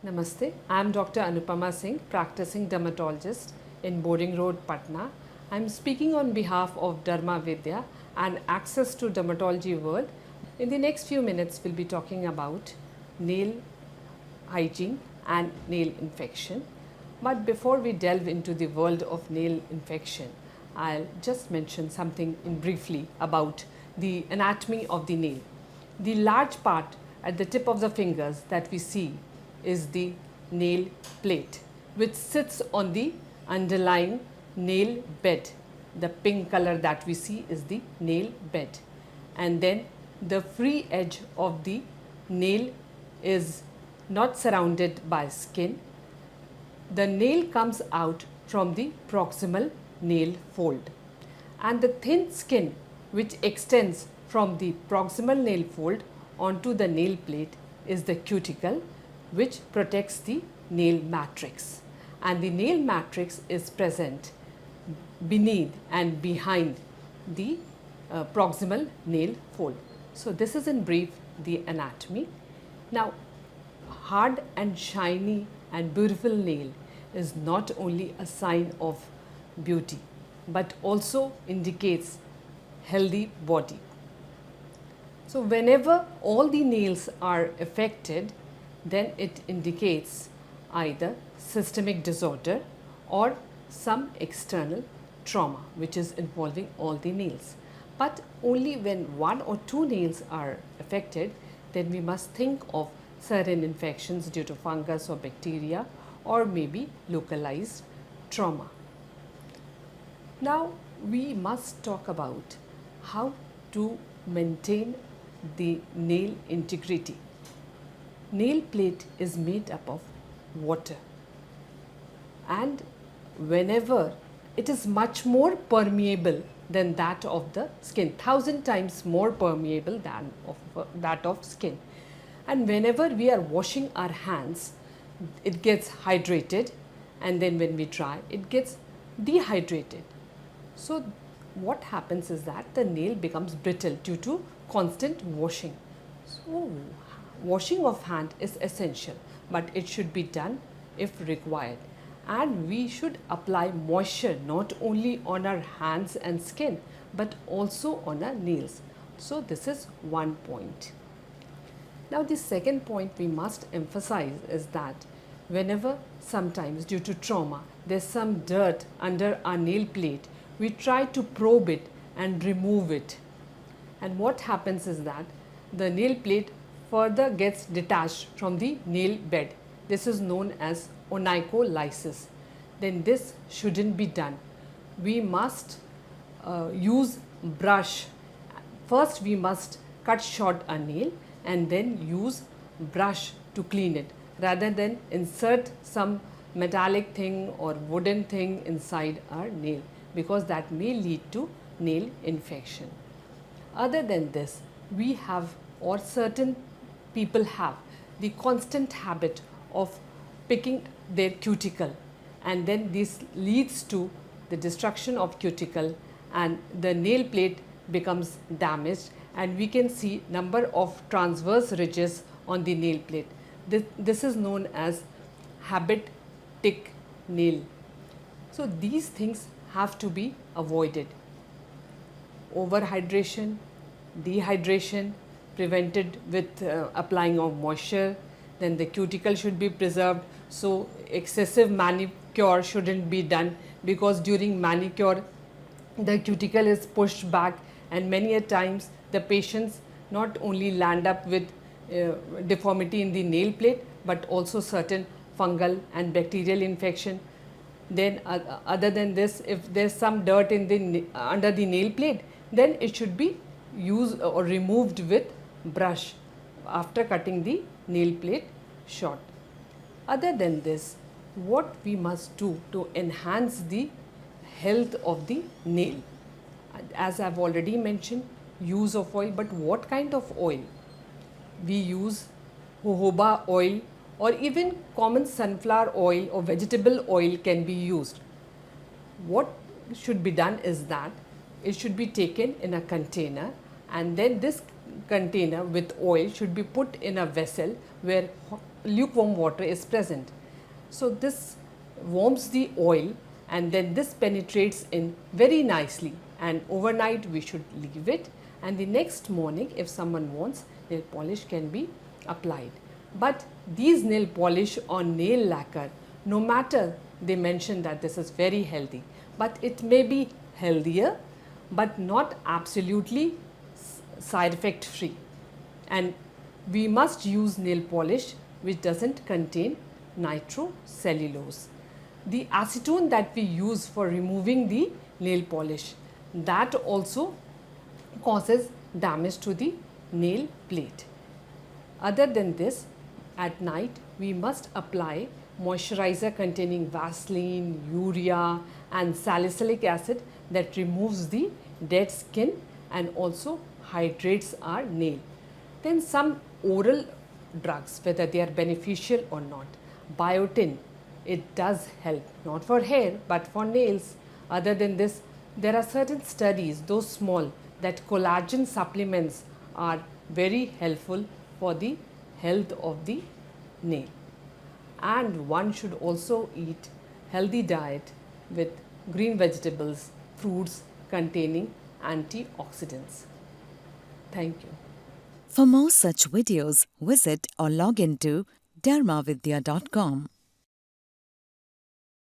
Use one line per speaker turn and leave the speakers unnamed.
Namaste, I am Dr. Anupama Singh, practicing dermatologist in Boarding Road, Patna. I am speaking on behalf of DermaVidya and Access to Dermatology World. In the next few minutes, we'll be talking about nail hygiene and nail infection. But before we delve into the world of nail infection, I'll just mention something briefly about the anatomy of the nail. The large part at the tip of the fingers that we see is the nail plate, which sits on the underlying nail bed. The pink color that we see is the nail bed, and then the free edge of the nail is not surrounded by skin. The nail comes out from the proximal nail fold, and the thin skin which extends from the proximal nail fold onto the nail plate is the cuticle, which protects the nail matrix, and the nail matrix is present beneath and behind the proximal nail fold. So this is in brief the anatomy. Now, hard and shiny and beautiful nail is not only a sign of beauty but also indicates healthy body. So whenever all the nails are affected, then it indicates either systemic disorder or some external trauma which is involving all the nails. But only when one or two nails are affected, then we must think of certain infections due to fungus or bacteria, or maybe localized trauma. Now we must talk about how to maintain the nail integrity. Nail plate is made up of water, and whenever it is much more permeable than that of the skin, 1000 times more permeable than that of skin. And whenever we are washing our hands, it gets hydrated, and then when we dry, it gets dehydrated. So what happens is that the nail becomes brittle due to constant washing. So washing of hand is essential, but it should be done if required. And we should apply moisture not only on our hands and skin, but also on our nails. So this is one point. Now the second point we must emphasize is that whenever sometimes due to trauma there's some dirt under our nail plate, we try to probe it and remove it. And what happens is that the nail plate further gets detached from the nail bed. This is known as onychomycosis. Then this shouldn't be done. We must use brush. First we must cut short a nail and then use brush to clean it, rather than insert some metallic thing or wooden thing inside our nail, because that may lead to nail infection. Other than this, we have, or certain people have, the constant habit of picking their cuticle, and then this leads to the destruction of cuticle and the nail plate becomes damaged, and we can see number of transverse ridges on the nail plate. This is known as habit tick nail. So these things have to be avoided. Overhydration, dehydration prevented with applying of moisture. Then the cuticle should be preserved. So excessive manicure shouldn't be done, because during manicure the cuticle is pushed back, and many a times the patients not only land up with deformity in the nail plate, but also certain fungal and bacterial infection. Then other than this, if there's some dirt in the under the nail plate, then it should be used or removed with brush after cutting the nail plate short. Other than this, what we must do to enhance the health of the nail? As I've already mentioned, use of oil, but what kind of oil? We use jojoba oil, or even common sunflower oil or vegetable oil can be used. What should be done is that it should be taken in a container, and then this container with oil should be put in a vessel where lukewarm water is present. So this warms the oil and then this penetrates in very nicely, and overnight we should leave it, and the next morning if someone wants, nail polish can be applied. But these nail polish or nail lacquer, no matter they mention that this is very healthy, but it may be healthier but not absolutely side effect free, and we must use nail polish which doesn't contain nitrocellulose. The acetone that we use for removing the nail polish, that also causes damage to the nail plate. Other than this, at night we must apply moisturizer containing Vaseline, urea and salicylic acid that removes the dead skin and also hydrates our nail. Then some oral drugs, whether they are beneficial or not. Biotin, it does help, not for hair but for nails. Other than this, there are certain studies, though small, that collagen supplements are very helpful for the health of the nail. And one should also eat healthy diet with green vegetables, fruits containing antioxidants. Thank you.
For more such videos, visit or log into dermavidya.com.